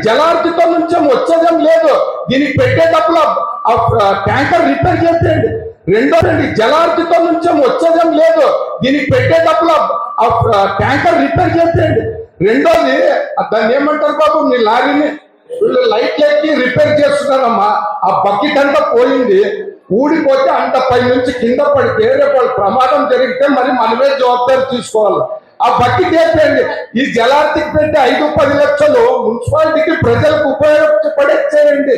జలార్జితో నుంచి వచ్చేదేం లేదు. దీనికి పెట్టేటప్పుడు ట్యాంకర్ రిపేర్ చేయండి. రెండోది జలార్జితో నుంచి వచ్చేదేం లేదు. దీనికి పెట్టేటప్పుడు ట్యాంకర్ రిపేర్ చేయండి. రెండోది దాన్ని ఏమంటారు బాబు, మీ లారీని వీళ్ళు లైట్ ఎక్కి రిపేర్ చేస్తున్నారమ్మా. ఆ బకెట్ అంతా పోయింది, ఊడిపోతే అంత పై నుంచి కింద పడితే రేపు ప్రమాదం జరిగితే మరి మనమే జవాబాదారి తీసుకోవాలి. ఆ బకెట్ ఏంటండి, ఈ జలార్జికి పెట్టి 5-10 లక్షలు మున్సిపాలిటీకి ప్రజలకు ఉపయోగపడేసేయండి.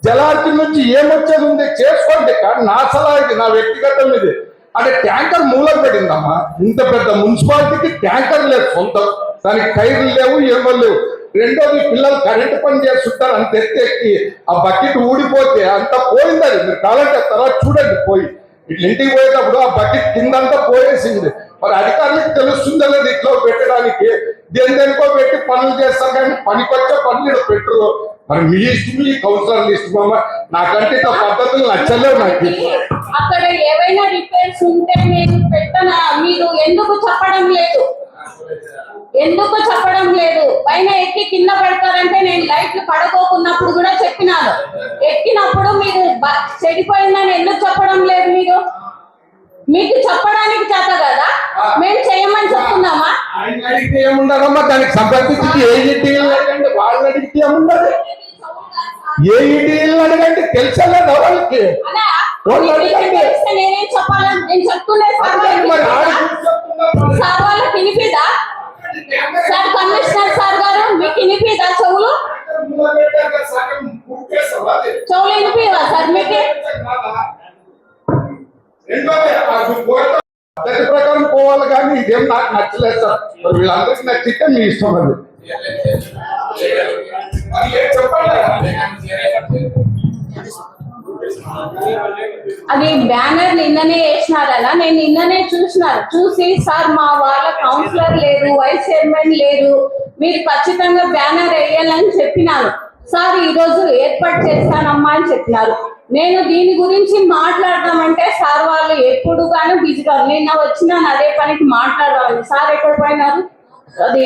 జలార్జి నుంచి ఏమొచ్చేది ఉంది చేసుకోండి. కానీ నా సలహా ఇది, నా వ్యక్తిగతం ఇది. అంటే ట్యాంకర్ మూలం పడిందమ్మా. ఇంత పెద్ద మున్సిపాలిటీకి ట్యాంకర్ లేదు సొంతం, దానికి టైర్లు లేవు, ఏమో లేవు. రెండోది పిల్లలు కరెంటు పని చేస్తుంటారు, అంత ఎత్తి ఆ బకెట్ ఊడిపోతే అంత పోయింది. అది మీరు కావాలంటే తర్వాత చూడండి, పోయి ఇట్లా ఇంటికి పోయేటప్పుడు ఆ బకెట్ కిందంతా పోయేసింది. మరి అధికారులకు తెలుస్తుందో లేదు ఇట్లా పెట్టడానికి. దేనికో పెట్టి పనులు చేస్తారు, కానీ పనికొచ్చే పనులు పెట్టరు. మరి మీ ఇష్టం, మీ కౌన్సిలర్లు ఇష్టం. నాకంటే ఇట్లా పద్ధతులు నచ్చలేవు నాకు. అక్కడ ఏవైనా రిపేర్స్ ఉంటే నేను పెట్టనా, మీరు ఎందుకు చెప్పడం లేదు? ఎందుకు చెప్పడం లేదు? పైన ఎక్కి కింద పెడతారంటే నేను లైట్లు పడుకోకున్నప్పుడు కూడా చెప్పినాను. ఎక్కినప్పుడు మీరు చెడిపోయిందని ఎందుకు చెప్పడం లేదు? మీరు మీకు చెప్పడానికి చేత కదా మేము చేయమని చెప్తున్నామా? ఏముండదమ్మా, దానికి సంబంధించి వాళ్ళని అడిగితే ఏముండదు. ఏఈడీలు అడగండి, తెలుసలేదు వాళ్ళకి. నేనేం చెప్పాలని నేను చెప్తున్నా సార్, వాళ్ళకి వినిపిదా సార్? కమిషనర్ సార్ గారు మీకు వినిపిదా? చెవులు వినిపిదా సార్ మీకు? పద్ధతి ప్రకారం పోవాలి, కానీ ఇదేం నాకు నచ్చలేదు సార్. వీళ్ళందరికీ నచ్చితే మీ ఇష్టం. అది బ్యానర్ నిన్ననే వేసినారనా? నేను నిన్ననే చూసి సార్ మా వాళ్ళ కౌన్సిలర్ లేరు, వైస్ చైర్మన్ లేరు, మీరు ఖచ్చితంగా బ్యానర్ వేయాలని చెప్పినారు సార్. ఈ రోజు ఏర్పాటు చేస్తానమ్మా అని చెప్పినారు. నేను దీని గురించి మాట్లాడదామంటే సార్ వాళ్ళు ఎప్పుడు కానీ బిజీగా, నిన్న వచ్చినాను అదే పనికి మాట్లాడాలి. సార్ ఎక్కడ పోయినారు? అది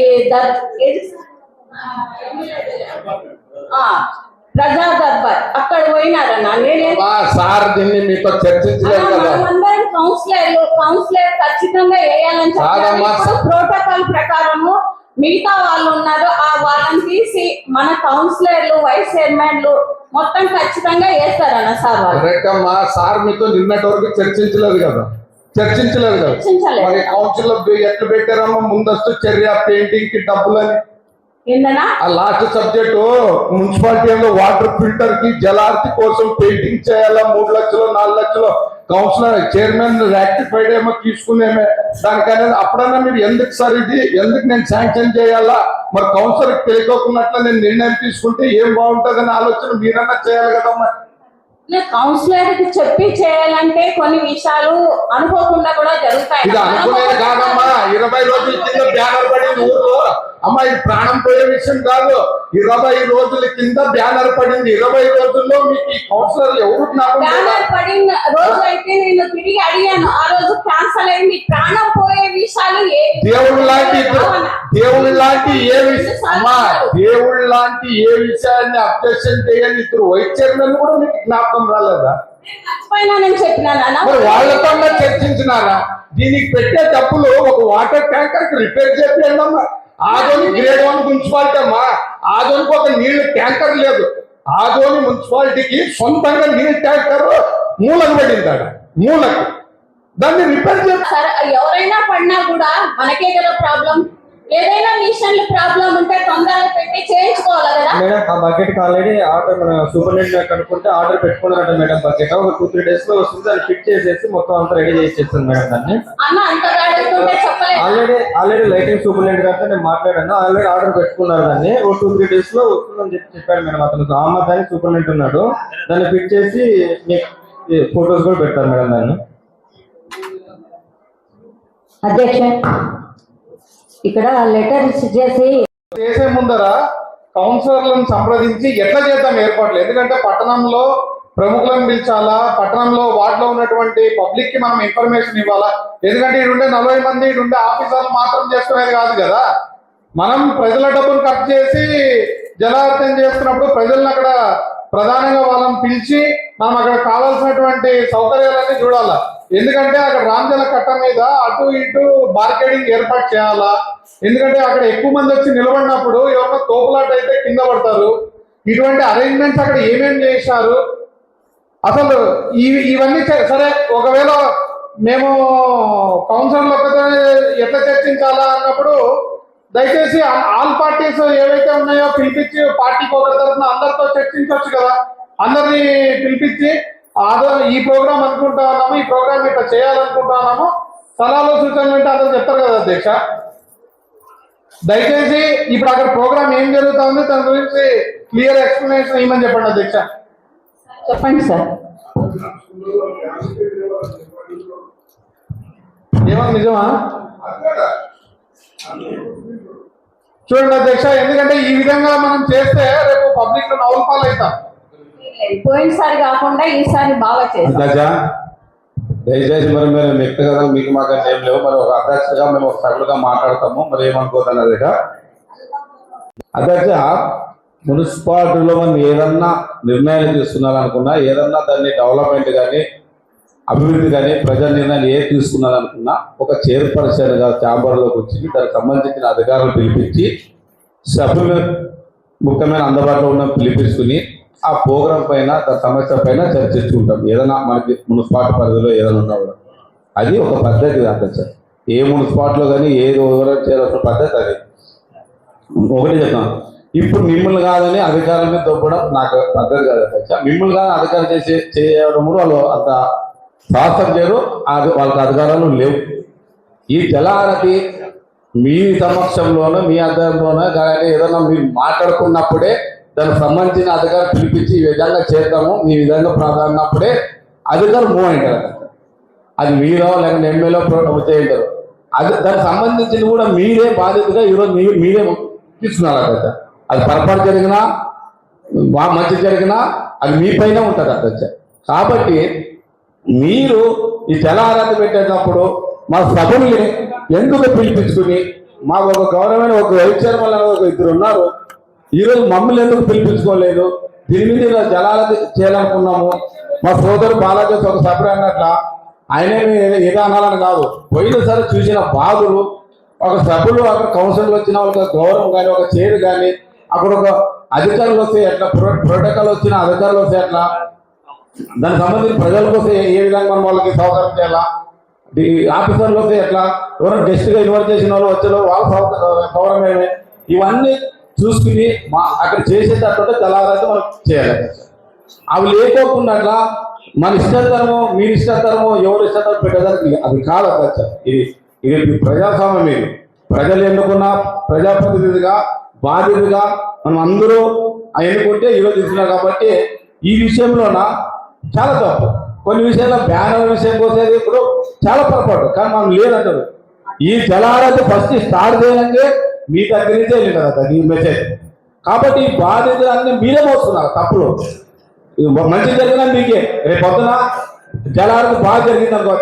ప్రజా దర్బార్ అక్కడ పోయినారన్నా. అందరం కౌన్సిలర్ ఖచ్చితంగా వేయాలని చెప్పారు. ప్రోటోకాల్ ప్రకారము మిగతా వాళ్ళు ఉన్నారు, ఆ వాళ్ళని తీసి మన కౌన్సిలర్లు, వైస్ చైర్మన్లు మొత్తం ఖచ్చితంగా వేస్తారన్న సార్ వాళ్ళు. సార్ మీతో నిన్నటి వరకు చర్చించలేదు కదా? మరి కౌన్సిల్ ఎట్లా పెట్టారమ్మా ముందస్తు చర్య పెయింటింగ్ కి డబ్బులని? ఆ last subject municipality water filter కి జలార్జి కోసం పెయింటింగ్ చేయాలా, 3 లక్షలు 4 లక్షలు కౌన్సిలర్ చైర్మన్ రాక్టిఫైడ్ ఏమో తీసుకునేమే. దానికైనా అప్పుడన్నా మీరు ఎందుకు సార్ ఇది, ఎందుకు నేను శాంక్షన్ చేయాలా? మరి కౌన్సిలర్ తెలియకోకున్నట్లు నేను నిర్ణయం తీసుకుంటే ఏం బాగుంటుందని ఆలోచన మీరన్నా చేయాలి కదమ్మా. కౌన్సిలర్ కి చెప్పి చేయాలంటే కొన్ని విషయాలు అనుకోకుండా కూడా జరుగుతాయి. ఇది అనుకునేది కాదమ్మా. 20 రోజుల కింద బ్యానర్ పడింది ఊర్లో. అమ్మా ఇది ప్రాణం పోయే విషయం కాదు. 20 రోజుల కింద బ్యానర్ పడింది. 20 రోజుల్లో మీకు ఈ కౌన్సిలర్ ఎవరు? బ్యానర్ పడిన రోజు అయితే నేను తిరిగి అడిగాను, ఆ రోజు క్యాన్సల్ అయింది. ప్రాణం పోయే విషయాలు దేవుడు లాంటి దేవుడు లాంటి ఏ విషయాన్ని అబ్జెక్షన్ చేయని ఇద్దరు వైస్ చైర్మన్ కూడా మీకు జ్ఞాపకం రాలేదా? వాళ్ళతో చర్చించినారా? దీనికి పెట్టే డబ్బులు ఒక వాటర్ ట్యాంకర్ కి రిపేర్ చేయండి అమ్మా. ఆదోని గ్రేడ్ 1 మున్సిపాలిటీ అమ్మా. ఆదోనికి ఒక నీళ్లు ట్యాంకర్ లేదు. ఆదోని మున్సిపాలిటీకి సొంతంగా నీళ్ళ ట్యాంకర్ మూలకు పడిందాడు, మూలకు. దాన్ని రిపేర్ చేస్తారు. ఎవరైనా పడినా కూడా మనకే కదా ప్రాబ్లం. ఏదైనా మిషన్లు ప్రాబ్లం ఉంటే తొందరగా పెట్టి చేయించుకోవాలి కదా మేడం. ఆ బకెట్ ఆల్రెడీ ఆర్డర్ మన సూపరింటెండెంట్ కనుక్కుంటే ఆర్డర్ పెట్టుకున్నారంట మేడం. బకెట్ ఒక 2-3 డేస్ లో వస్తుంది, దాన్ని ఫిట్ చేసేసి మొత్తం అంతా రెడీ చేసేస్తుంది మేడం. దాన్ని ఆల్రెడీ లైటింగ్ సూపరింటెండెంట్ గారితో నేను మాట్లాడాను. ఆల్రెడీ ఆర్డర్ పెట్టుకున్నారు, దాన్ని ఒక 2-3 డేస్ లో వస్తుందని చెప్పాడు మేడం. అతను ఆమదాని సూపరింటెండెంట్ ఉన్నాడు, దాన్ని ఫిట్ చేసి మీకు ఫొటోస్ కూడా పెడతారు మేడం. దాన్ని అధ్యక్ష ఇక్కడ లెటర్ చేసే ముందర కౌన్సిలర్లను సంప్రదించి ఎట్లా చేద్దాం ఏర్పాట్లు. ఎందుకంటే పట్టణంలో ప్రముఖులను పిలిచాలా, పట్టణంలో వార్డులో ఉన్నటువంటి పబ్లిక్ కి మనం ఇన్ఫర్మేషన్ ఇవ్వాలా. ఎందుకంటే ఇటుండే 40 మంది ఇటుండే ఆఫీసర్లు మాత్రం చేసుకునేది కాదు కదా. మనం ప్రజల డబ్బులు ఖర్చు చేసి జలార్జన చేస్తున్నప్పుడు ప్రజలను అక్కడ ప్రధానంగా వాళ్ళని పిలిచి మనం అక్కడ కావాల్సినటువంటి సౌకర్యాలన్నీ చూడాలా. ఎందుకంటే అక్కడ రామజల కట్ట మీద అటు ఇటు బార్కెడింగ్ ఏర్పాటు చేయాలా. ఎందుకంటే అక్కడ ఎక్కువ మంది వచ్చి నిలబడినప్పుడు ఎవరైనా తోపులాట అయితే కింద పడతారు. ఇటువంటి అరేంజ్మెంట్స్ అక్కడ ఏమేమి చేశారు అసలు ఇవన్నీ సరే. ఒకవేళ మేము కౌన్సిలర్లు ఒక్కనే ఎట్లా చర్చించాలా అన్నప్పుడు దయచేసి ఆల్ పార్టీస్ ఏవైతే ఉన్నాయో పిలిపించి పార్టీకి ఒకరి తరఫున అందరితో చర్చించవచ్చు కదా. అందరినీ పిలిపించి ఈ ప్రోగ్రామ్ అనుకుంటా ఉన్నాము, ఈ ప్రోగ్రామ్ ఇట్లా చేయాలనుకుంటా ఉన్నాము, సలహాలు సూచనలు అంటే అందరూ చెప్తారు కదా అధ్యక్ష. దయచేసి ఇప్పుడు అక్కడ ప్రోగ్రామ్ ఏం జరుగుతా ఉంది దాని గురించి క్లియర్ ఎక్స్ప్లెనేషన్ ఇవ్వమని చెప్పండి అధ్యక్ష. చెప్పండి సార్. ఏమన్నా నిజమా? చూడండి అధ్యక్ష, ఎందుకంటే ఈ విధంగా మనం చేస్తే రేపు పబ్లిక్ లో నవ్వుల పాలు అవుతాం. పోయినసారి కాకుండా ఈసారి బాగా చేస్తాం. దయచేసి మరి మేము వ్యక్తిగతంగా మీకు మాకు ఏం లేవు. మరి ఒక అధ్యక్షగా మేము ఒక సభ్యులుగా మాట్లాడతాము. మరి ఏమనుకోతాను అదే అధ్యక్ష, మున్సిపాలిటీలో మనం ఏదన్నా నిర్ణయాలు తీసుకున్నారనుకున్నా, ఏదన్నా దాన్ని డెవలప్మెంట్ కానీ అభివృద్ధి కానీ ప్రజా నిర్ణయాలు ఏది తీసుకున్నారనుకున్నా ఒక చైర్పర్సన్గా ఛాంబర్లోకి వచ్చి దానికి సంబంధించిన అధికారులు పిలిపించి సభ్యులు ముఖ్యమైన అందుబాటులో ఉన్న పిలిపించుకుని ఆ ప్రోగ్రాం పైన దాని సమస్య పైన చర్చించుకుంటాం. ఏదైనా మనకి మున్సిపాలిటీ పరిధిలో ఏదైనా ఉన్నా కూడా అది ఒక పద్ధతి అధ్యక్ష. ఏ మున్సిపాలిటీలో కానీ ఏది వివరం చేయాల్సిన పద్ధతి అది. ఒకటి చెప్తాను, ఇప్పుడు మిమ్మల్ని కాదని అధికారుల మీద దొబ్బడం నాకు పద్ధతి కాదు అధ్యక్ష. మిమ్మల్ని కాదని అధికారం చేయడం కూడా వాళ్ళు అంత శాస్త్రం చేయరు, వాళ్ళకి అధికారాలు లేవు. ఈ జలహారతి మీ సమక్షంలోనూ మీ అధికారంలోనూ కానీ ఏదైనా మీరు మాట్లాడుకున్నప్పుడే దానికి సంబంధించిన అధికారం పిలిపించి ఈ విధంగా చేద్దాము, ఈ విధంగా ప్రాధాన్యప్పుడే అధికారులు మూవ్ అయింటారు. అది మీరో లేకపోతే ఎమ్మెల్యే చేయంటారు. అది దానికి సంబంధించిన కూడా మీరే బాధ్యతగా ఈరోజు మీరే తీసుకున్నారు అధ్యక్ష. అది పొరపాటు జరిగినా మంచి జరిగినా అది మీ పైన ఉంటుంది అధ్యక్ష. కాబట్టి మీరు ఈ జలహారతి పెట్టేటప్పుడు మా సభల్ని ఎందుకు పిలిపించుకుని, మాకు ఒక గౌరవమైన ఒక వైస్ చైర్మన్ ఒక ఇద్దరు ఉన్నారు, ఈరోజు మమ్మల్ని ఎందుకు పిలిపించుకోలేదు? దీని మీద ఇలా జలాలతి చేయాలనుకున్నాము. మా సోదరు బాలాజీ ఒక సభ్యుడు అన్నట్ల ఆయనేమి ఏదో అనాలని కాదు, పోయినసారి చూసిన బాధలు ఒక సభ్యులు అక్కడ కౌన్సిల్ వచ్చిన వాళ్ళకి గౌరవం కానీ ఒక చైర్ కానీ అక్కడ ఒక అధికారులు వస్తే ఎట్లా, ప్రోటోకాల్ వచ్చిన అధికారులు వస్తే ఎట్లా, దానికి సంబంధించిన ప్రజలకు వస్తే ఏ విధంగా మనం వాళ్ళకి సౌకర్యం చేయాలా, ఆఫీసర్లు వస్తే ఎట్లా, ఎవరైనా గెస్ట్గా ఇన్వైట్ చేసిన వాళ్ళు వచ్చే వాళ్ళ గౌరవమే, ఇవన్నీ చూసుకుని అక్కడ చేసేటట్టు జలాలైతే మనం చేయాలి. అవి లేకోకుండా అట్లా మన ఇష్టతరమో మీరు ఇష్టతరమో ఎవరు ఇష్టతరం పెట్టేదానికి అది కాదు అధ్యక్ష. ఇది ప్రజాస్వామ్యం. ఇది ప్రజలు ఎన్నుకున్న ప్రజాప్రతినిధిగా బాధ్యతగా మనం అందరూ ఎన్నుకుంటే ఈరోజు ఇస్తున్నారు. కాబట్టి ఈ విషయంలోన చాలా తప్పు. కొన్ని విషయాల్లో బ్యానర్ విషయం పోసేది ఇప్పుడు చాలా పొరపాటు, కానీ మనం లేదంటారు. ఈ జలాలైతే ఫస్ట్ స్టార్ట్ చేయడానికి మీ దగ్గర నుంచే వెళ్ళింది కదా ఈ మెసేజ్. కాబట్టి ఈ బాధ్యతలన్నీ మీరే మోస్తున్నారు. తప్పులు మంచి జరిగినా మీకే. రేపు పొద్దున జలాలకు బాగా జరిగింది అనుకో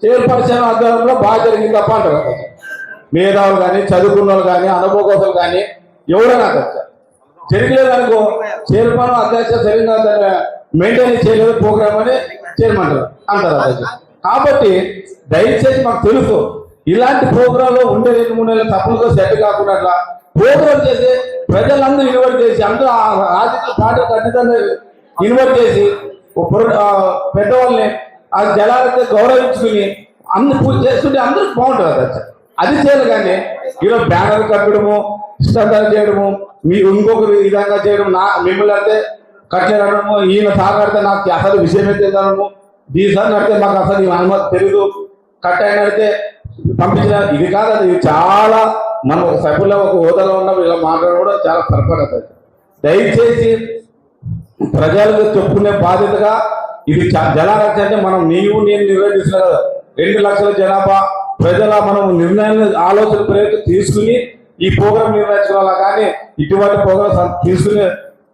చైర్పర్సన్ ఆధ్వర్యంలో బాగా జరిగింది తప్ప అంటారు కదా. మేధావులు కానీ చదువుకున్న వాళ్ళు కానీ అనుభవకోసాలు కానీ ఎవరైనా అధ్యక్ష జరిగలేదు అనుకో, చైర్మన్ అధ్యక్ష సరిగ్గా మెయింటైన్ చేయలేదు ప్రోగ్రామ్ అని చైర్మన్ అంటారు అధ్యక్ష. కాబట్టి దయచేసి మాకు తెలుసు ఇలాంటి ప్రోగ్రాంలో ఉండే 2-3 నెలల తప్పులతో సెట్ కాకుండా ప్రోగ్రామ్ చేసి ప్రజలందరూ ఇన్వైట్ చేసి అందరూ రాజకీయ పార్టీ ఖచ్చితంగా ఇన్వైట్ చేసి పెద్దవాళ్ళని ఆ జలాలతో గౌరవించుకుని అందరు పూజ చేస్తుంటే అందరికి బాగుంటుంది అధ్యక్ష. అది చేయాలి. కానీ ఈరోజు బ్యానర్ కట్టడము, ఇష్టాలు చేయడము, మీరు ఇంకొకరు ఈ విధంగా చేయడం, మిమ్మల్ని అయితే కట్టడము, ఈయన సాగడితే నాకు అసలు విషయమే తెలియడము, దీసారి నడితే మాకు అసలు ఈ అనుమతి తెలియదు, కట్టైన అయితే పంపించిన ఇది కాదు. అది చాలా మనం ఒక సభ్యుల్లో ఒక హోదాలో ఉన్న ఇలా మాట్లాడడం చాలా పొరపాటు. దయచేసి ప్రజలకు చెప్పుకునే బాధ్యతగా ఇది జలారక్ష అంటే మనం నేను నిర్వహిస్తున్నా కదా. 2 లక్షల జనాభా ప్రజల మనం నిర్ణయాన్ని ఆలోచన ప్రయత్నం తీసుకుని ఈ ప్రోగ్రాం నిర్వహించుకోవాలా. కానీ ఇటువంటి ప్రోగ్రాం తీసుకుని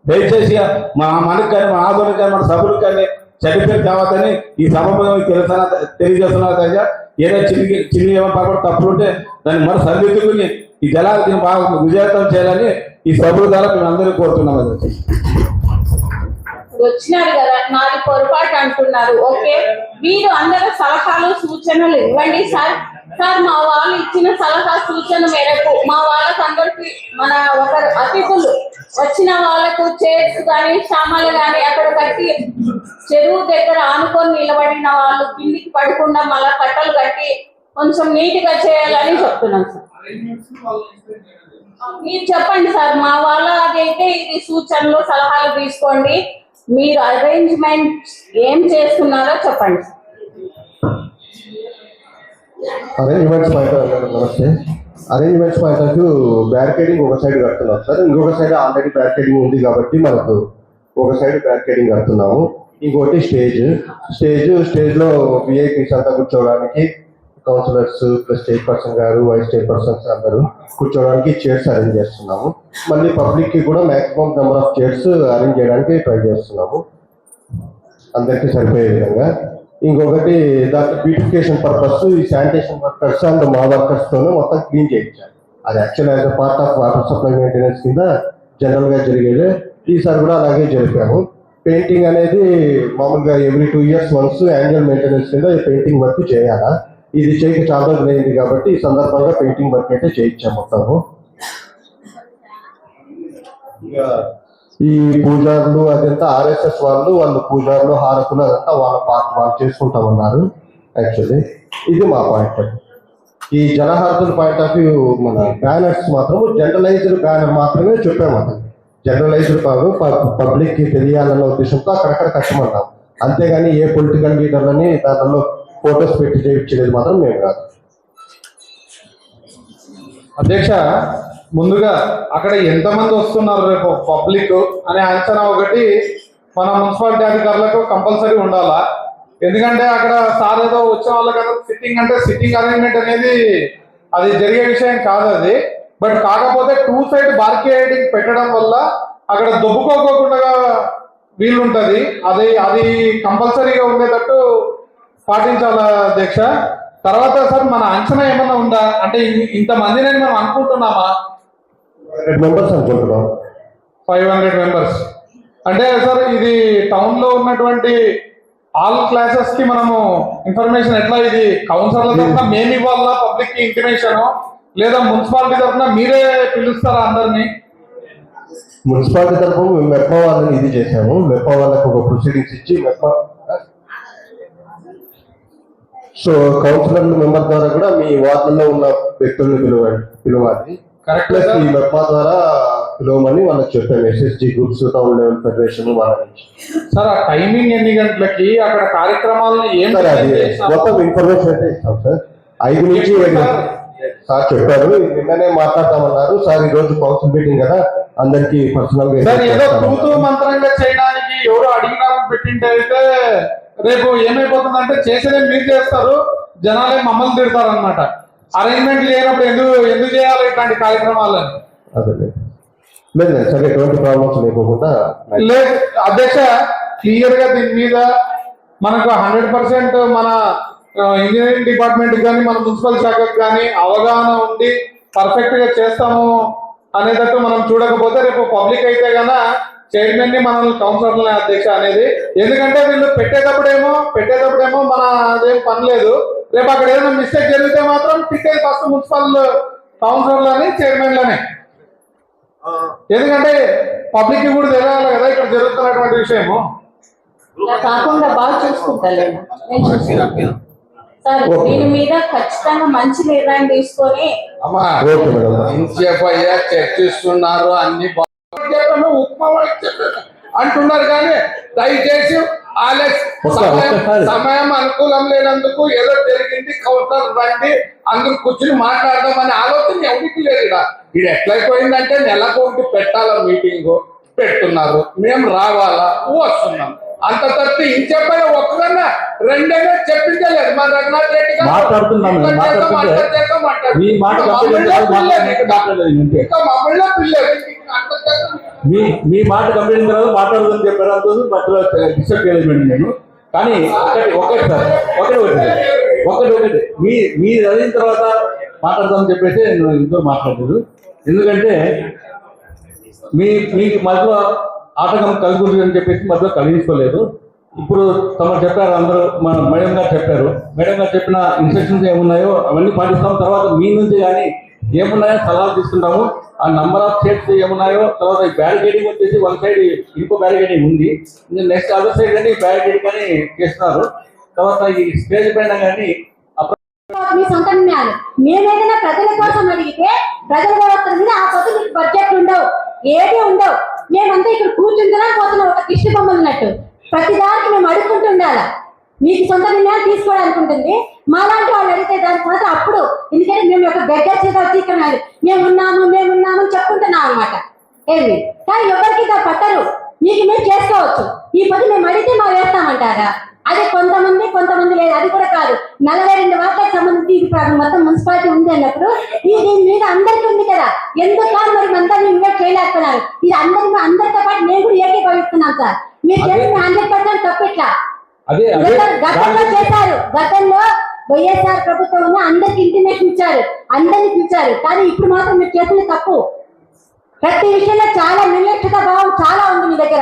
దయచేసి మనకి కానీ మన ఆధునిక కానీ మన సభ్యులకు కానీ చనిపోయిన తర్వాతని ఈ సభ తెలియజేస్తున్నారు కదా. ఏదో చిన్న ఏమో పరపడి తప్పులు ఉంటే దాన్ని మరి సరిదిద్దుకుని ఈ జలాలు బాగా విజయవంతం చేయాలని ఈ సభ్యుల ద్వారా మేము అందరూ కోరుతున్నాం. అది వచ్చినారు కదా, నాది పొరపాటు అంటున్నారు. ఓకే, మీరు అందరూ సలహాలు సూచనలు ఇవ్వండి సార్. సార్ మా వాళ్ళు ఇచ్చిన సలహా సూచన మేరకు మా వాళ్ళకి అందరికి మన ఒకరు అతిథులు వచ్చిన వాళ్ళకు చైర్స్ కానీ సామాన్లు కానీ అక్కడ కట్టి చెరువు దగ్గర ఆనుకొని నిలబడిన వాళ్ళు కిందికి పడకుండా మళ్ళా కట్టలు కట్టి కొంచెం నీట్ గా చేయాలని చెప్తున్నాం సార్. మీరు చెప్పండి సార్, మా వాళ్ళకైతే ఇది సూచనలు సలహాలు తీసుకోండి. మీరు అరేంజ్మెంట్ ఏం చేస్తున్నారో చెప్పండి. అరేంజ్మెంట్స్ పాయింట్ నమస్తే. Arrangements point of view barricading ఒక సైడ్ కడుతున్నాం సార్. ఇంకొక సైడ్ ఆల్రెడీ బ్యారికేడింగ్ ఉంది కాబట్టి మనకు ఒక సైడ్ బ్యారికేడింగ్ కడుతున్నాము. ఇంకోటి స్టేజ్లో విఐపీస్ అంతా కూర్చోవడానికి కౌన్సిలర్స్ ప్లస్ చైర్పర్సన్ గారు వైస్ చైర్పర్సన్స్ అందరూ కూర్చోవడానికి చైర్స్ అరేంజ్ చేస్తున్నాము. మళ్ళీ పబ్లిక్కి కూడా maximum number of chairs arrange చేయడానికి ట్రై చేస్తున్నాము అందరికీ సరిపోయే విధంగా. ఇంకొకటి దాంట్లో బ్యూటిఫికేషన్ పర్పస్ ఈ శానిటేషన్ వర్కర్స్ అండ్ మా వర్కర్స్తోనే మొత్తం క్లీన్ చేయించాలి. అది actual as a part of water supply maintenance కింద జనరల్గా జరిగేది. ఈసారి కూడా అలాగే జరిపాము. పెయింటింగ్ అనేది మామూలుగా every 2 years once annual maintenance కింద ఈ పెయింటింగ్ వర్క్ చేయాలా. ఇది చేయక చాలా రోజులు అయింది కాబట్టి ఈ సందర్భంగా పెయింటింగ్ వర్క్ అయితే చేయించాం మొత్తము. ఈ పూజారులు అదంతా ఆర్ఎస్ఎస్ వాళ్ళు పూజారులు హారకులు అదంతా వాళ్ళ పార్ట్ వాళ్ళు చేసుకుంటామన్నారు. యాక్చువల్లీ ఇది మా పాయింట్. ఈ జలహారతుల పాయింట్ ఆఫ్ వ్యూ మన బ్యానర్స్ మాత్రం జనరలైజ్డ్ బ్యానర్ మాత్రమే చెప్పామన్నది. జనరలైజ్డ్ కాదు, పబ్లిక్కి తెలియాలన్న ఉద్దేశంతో అక్కడక్కడ కట్టమన్నాం. అంతేగాని ఏ పొలిటికల్ లీడర్లని దానిలో ఫోటోస్ పెట్టి చేయించలేదు మాత్రం మేము కాదు. అధ్యక్ష, ముందుగా అక్కడ ఎంతమంది వస్తున్నారు రేపు పబ్లిక్ అనే అంచనా ఒకటి మన మున్సిపాలిటీ అధికారులకు కంపల్సరీ ఉండాలా. ఎందుకంటే అక్కడ సార్ ఏదో వచ్చే వాళ్ళకి సిట్టింగ్ అంటే సిట్టింగ్ అరేంజ్మెంట్ అనేది అది జరిగే విషయం కాదు అది. బట్ కాకపోతే 2 side బార్కేడింగ్ పెట్టడం వల్ల అక్కడ దొబ్బుకోకుండా వీలుంటది. అది కంపల్సరీగా ఉండేటట్టు పాటించాలా అధ్యక్ష. తర్వాత సార్ మన అంచనా ఏమన్నా ఉందా? అంటే ఇంతమందిని మనం అనుకుంటున్నామా? 500 members అనుకుంటున్నాం. 500 members అంటే సార్ ఇది టౌన్ లో ఉన్నటువంటి ఆల్ క్లాసెస్ కి మనము ఇన్ఫర్మేషన్ ఎట్లా, ఇది కౌన్సిలర్ల తరఫున మేము ఇవ్వాలా పబ్లిక్ కి ఇంటిమేషన్, లేదా మున్సిపాలిటీ తరఫున మీరే పిలుస్తారా అందరినీ? మున్సిపాలిటీ తరఫు మేము మెప్ప వాళ్ళని ఇది చేసాము. మెప్ప వాళ్ళకి ఒక ప్రొసీడింగ్స్ ఇచ్చి సో కౌన్సిలర్ మెంబర్ ద్వారా కూడా మీ వార్డులో ఉన్న వ్యక్తులను పిలవాలి. ప్లస్ ఈ మెప్ప ద్వారా పిలవమని వాళ్ళకి చెప్పాము. SSG groups, town level federation వాళ్ళ నుంచి. సార్ ఆ టైమింగ్ ఎన్ని గంటలకి అక్కడ కార్యక్రమాలను ఏం మొత్తం ఇన్ఫర్మేషన్ అయితే ఇస్తాం సార్. 5 నుంచి 7 సార్ చెప్పారు. నిన్ననే మాట్లాడతామన్నారు సార్. ఈ రోజు కౌన్సిల్ మీటింగ్ కదా, అందరికి పర్సనల్ గా ఏదో తూతూ మంత్రంగా చేయడానికి ఎవరు అడిగినారని పెట్టింటే అయితే రేపు ఏమైపోతుందంటే చేసేదే మీరు చేస్తారు, జనాలే మమ్మల్ని తిడతారు అనమాట. అరేంజ్మెంట్ లేనప్పుడు ఎందుకు చేయాలి ఇట్లాంటి కార్యక్రమాలని? అదే లేదు సరే, ఎటువంటి ప్రాబ్లమ్స్ లేకుండా లేదు అధ్యక్ష. క్లియర్ గా దీని మీద మనకు 100% మన ఇంజనీరింగ్ డిపార్ట్మెంట్ కానీ మన మున్సిపల్ శాఖకు కానీ అవగాహన ఉండి పర్ఫెక్ట్ గా చేస్తాము అనేటట్టు మనం చూడకపోతే రేపు పబ్లిక్ అయితే గన చైర్మన్ ని మనల్ని కౌన్సిలర్లని అధ్యక్ష అనేది. ఎందుకంటే వీళ్ళు పెట్టేటప్పుడేమో మన అదేం పని లేదు. రేపు అక్కడ ఏదైనా మిస్టేక్ జరిగితే మాత్రం తిట్టేది ఫస్ట్ మున్సిపల్ కౌన్సిలర్లని చైర్మన్లనే. ఎందుకంటే పబ్లిక్ కి కూడా తెలియాలి కదా ఇక్కడ జరుగుతున్నటువంటి విషయము. కాకుండా బాగా చూసుకుంటాను సార్. దీని మీద ఖచ్చితంగా మంచి నిర్ణయం తీసుకొని అమ్మా చర్చిస్తున్నారు అన్ని ఉప్మా అంటున్నారు కానీ దయచేసి సమయం అనుకూలం లేనందుకు ఏదో జరిగింది కౌంటర్ రండి అందరూ కూర్చుని మాట్లాడదాం అనే ఆలోచన ఎవరికి లేదు. ఇక్కడ ఎట్లయిపోయిందంటే నెలకు ఒకటి పెట్టాలా మీటింగ్ పెడుతున్నారు, మేము రావాలా వస్తున్నాం. అంత తప్పి ఇంచెప్పైనా ఒక్కదన్నా 2 చెప్పించలేదు. మన రఘునాథ్ రెడ్డి మీ మాట కంప్లీట్ తర్వాత మాట్లాడదని చెప్పారు. అంత మధ్యలో డిస్టర్బ్ చేయలేదు మేడం నేను. కానీ ఒకటి మీరు అయిన తర్వాత మాట్లాడదామని చెప్పేసి నేను ఇంట్లో మాట్లాడలేదు. ఎందుకంటే మీకు మధ్యలో ఆటకం కలుగుతుంది అని చెప్పేసి మధ్యలో కలిగించుకోలేదు. ఇప్పుడు తమరు చెప్పారు, అందరూ మన మేడం గారు చెప్పారు. మేడం గారు చెప్పిన ఇన్స్ట్రక్షన్స్ ఏమున్నాయో అవన్నీ పాటిస్తాం. తర్వాత మీ నుంచి కానీ ఏమున్నాయో సలహాలు తీసుకుంటాము. ఆ నంబర్ ఆఫ్ షేప్స్ ఏమున్నాయో, తర్వాత ఈ బ్యారికేడింగ్ వచ్చేసి వన్ సైడ్ ఇంకో బ్యారికేడింగ్ ఉంది, నెక్స్ట్ అదర్ సైడ్ కానీ బ్యారికేడింగ్ కానీ చేస్తున్నారు. తర్వాత ఈ స్టేజ్ పైన కానీ మీ సొంత నిర్ణయాలు. మేమేదైనా ప్రజల కోసం అడిగితే ప్రజల వ్యవస్థ మీద ఆ కొత్త మీకు బడ్జెట్ ఉండవు, ఏది ఉండవు. మేమంతా ఇక్కడ కూర్చుంటున్నా పోతున్నాం ఒక కిష్టి బొమ్మలు ఉన్నట్టు. ప్రతిదానికి మేము అడుక్కుంటూ ఉండాలి. మీకు సొంత నిర్ణయాలు తీసుకోవడానికి ఉంటుంది. మాలాంటి వాళ్ళు అడిగితే దానికి మాత్రం అప్పుడు, ఎందుకంటే మేము ఒక బెగ్గర్ చేత వచ్చి ఇక్కడ మేమున్నాము అని చెప్పుకుంటున్నాం అనమాట. ఏమి కానీ ఎవరికి దా పట్టరు. మీకు మేము చేసుకోవచ్చు. ఈ పది మేము అడిగితే మా వేస్తామంటారా? అదే కొంతమంది లేదు. అది కూడా కాదు. 42 వార్డులకు సంబంధించి ఇది మొత్తం మున్సిపాలిటీ ఉంది అన్నప్పుడు దీని మీద అందరికీ ఉంది కదా, ఎందుకు కాదు మరి అందరినీ ఇన్వైట్ చేయలేకపోయినారు? ఇది అందరితో పాటు నేను కూడా ఏకీభవిస్తున్నాం సార్. మీరు చేసిన 100% తప్పు. ఇట్లా గతంలో చేశారు. గతంలో వైఎస్ఆర్ ప్రభుత్వం అందరికి ఇంటిమేషన్ ఇచ్చారు, అందరినీ పిలిచారు. కానీ ఇప్పుడు మాత్రం మీరు చేసిన తప్పు. ప్రతి విషయంలో చాలా నిర్లక్ష్యత భావం చాలా ఉంది మీ దగ్గర.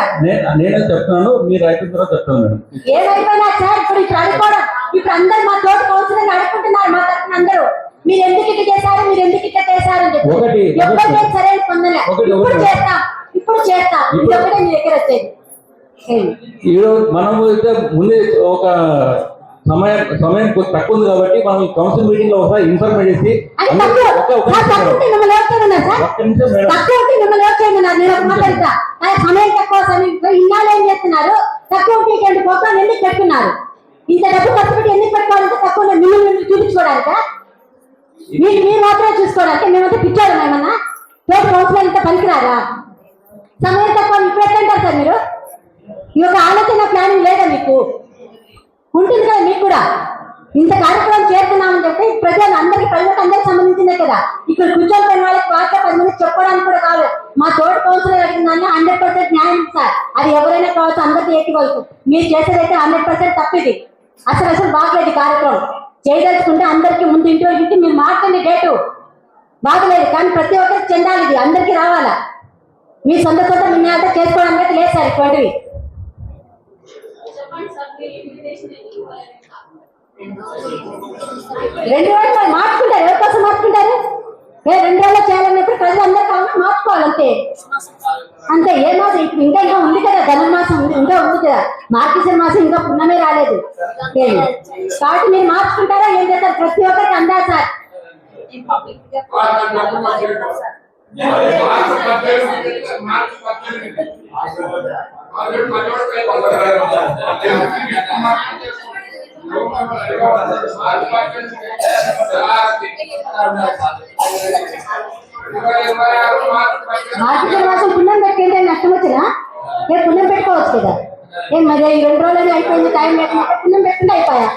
నేనే చెప్తున్నాను, మీరు అయిపోయిన తర్వాత చెప్తాను మేడం. ఏమైపోయినా సార్ ఇప్పుడు అడుకోవడం. ఇప్పుడు అందరు మా తోటి కౌన్సిలర్ అడుగుకుంటున్నారు మా తరఫున అందరూ. మీరు ఎందుకు ఇట్లా చేశారు, మీరు ఎందుకు ఇట్లా చేశారు అని చెప్పి ఎవరికైనా సరైన పొందలే. ఇప్పుడు చేస్తాం ఇది ఒకటే మీ దగ్గర వచ్చేది. ఈరోజు మనము అయితే ముందే ఒక సమయం తక్కువ ఉంది కాబట్టి మనం కౌన్సిల్ మీటింగ్ లో ఒకసారి ఇన్ఫర్మ్ చేసి సమయం తక్కువ ఇన్నాళ్ళు ఏం చేస్తున్నారు? తక్కువ ప్రోగ్రాం ఎందుకు పెట్టుకున్నారు? ఇంత డబ్బు ఖర్చు పెట్టి ఎందుకు పెట్టుకోవాలంటే తక్కువ మిమ్మల్ని చూపించుకోవడానిక? మీరు మాత్రమే చూసుకోవడానికి మేమంతా పిచ్చారు. ఏమన్నా తోటి కౌన్సిలర్ ఇంత పనికిరారా? సమయం తక్కువ ఇప్పుడు ఎట్లంటారు సార్ మీరు? ఈ యొక్క ఆలోచన ప్లానింగ్ లేదా మీకు? ఉంటుంది కదా మీకు కూడా. ఇంత కార్యక్రమం చేస్తున్నామని చెప్పి ప్రజలకు అందరికి సంబంధించిందే కదా. ఇక్కడ కూర్చొని పోయిన వాళ్ళకి వార్త 10 మంది చెప్పడానికి కూడా కాదు. మా తోటి కౌన్సిలర్ అడిగిందని 100% న్యాయం సార్. అది ఎవరైనా కావచ్చు, అందరికీ ఏకీవచ్చు. మీరు చేసేదైతే 100% తప్పిది. అసలు బాగలేదు కార్యక్రమం. చేయదలుచుకుంటే అందరికీ ముందు ఇంటి మీరు మార్చండి. డేటు బాగలేదు కానీ ప్రతి ఒక్కరికి చెందాలి. ఇది అందరికీ రావాలా. మీ సొంత నిర్ణయాలతో చేసుకోవడానికి లేదు సార్ ఇటువంటివి. 2 రోజులు మార్చుకుంటారు. ఎవరి కోసం మార్చుకుంటారు? 2 రోజుల్లో చేయాలన్నప్పుడు ప్రజలందరూ కావాలి మార్చుకోవాలి అంతే. ఏమాసం ఇప్పుడు ఇంకా ఉంది కదా, ధనుర్మాసం ఇంకా ఉంది కదా, మార్గశిర మాసం ఇంకా పున్నమే రాలేదు కాబట్టి మీరు మార్చుకుంటారా ఏం చేస్తారు? ప్రతి ఒక్కరికి అందాలి సార్. మార్గశిర మాసం పుణ్యం పెట్టుకుంటే నష్టం వచ్చినా పుణ్యం పెట్టుకోవచ్చు కదా. ఏం మరి 2 రోజులు అయిపోయింది టైం లేకుండా పుణ్యం పెట్టుకుంటే అయిపోయా.